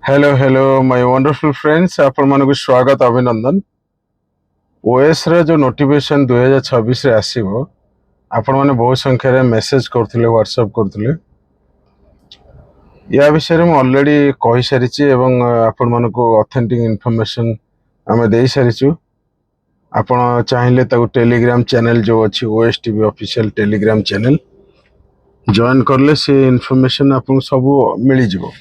Hello my wonderful friends आपण मानक स्वागत अभिनंदन। ओएस रे जो नोटिफिकेशन 2026 रे आसीबो आपण माने बहुत संख्या रे मेसेज करथिले व्हाट्सएप करथिले या विषय रे म ऑलरेडी कहि सारिछि एवं आपण मानक ऑथेंटिक इंफॉर्मेशन हमें देई सारिछु। आपण चाहिले ताको टेलीग्राम चैनल जो अछि OS TV official Telegram channel join करले से इंफॉर्मेशन आपन सब मिली जिवो।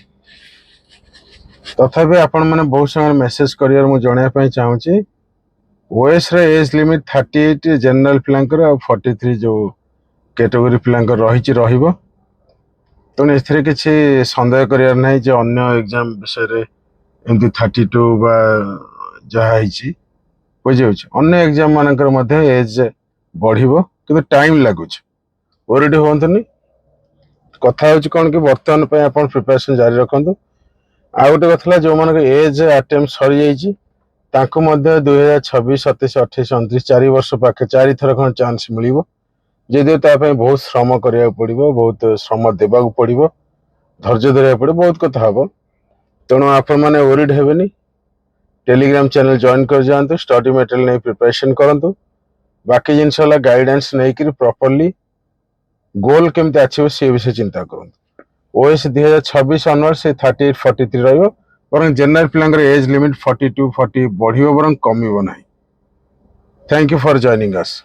तथापि आपण माने बहुत समय मेसेज करियर मु जणाया पई चाहूची ओएस रे एज लिमिट 38 जनरल प्लांकर और 43 जो कैटेगरी प्लांकर रहिछि रहिबो। तो एथिरे किछि संदेह करियर नै जे अन्य एग्जाम विषय रे एमती 32 बा जहा हिछि बुझियोछ। अन्य एग्जाम मानकर मध्ये एज बढ़िबो किंतु टाइम लागुछ। ओरिडी होंतनी कथा होछि कोन कि वर्तमान पय आपण प्रिपरेशन जारी रखंतु। आ गोटे कथला जो मानक एज अटेम्प्ट सरी जाइछि ताको मध्ये 2026 27 28 29 4 वर्ष पाखे 4 थर खन चांस मिलिबो। जेदे ता पय बहुत श्रम करिया पड़िबो, बहुत श्रम देबा को पड़िबो, धैर्य धरिया पड़े, बहुत कथा हबो। तेणु आपण माने ओरिड हेबेनी। टेलीग्राम चैनल जॉइन कर जानतु, स्टडी मटेरियल नै प्रिपरेशन करंतु। बाकी जिनस वाला गाइडेंस नै कि प्रॉपर्ली गोल केमते आछिबो से विषय चिंता करंतु। ओएस 2026 ऑनवर्ड से 38 43 रहिबो बरं जनरल प्लांगर एज लिमिट 42 40 बढ़िबो बरं कमिबो नाही। Thank you for joining us.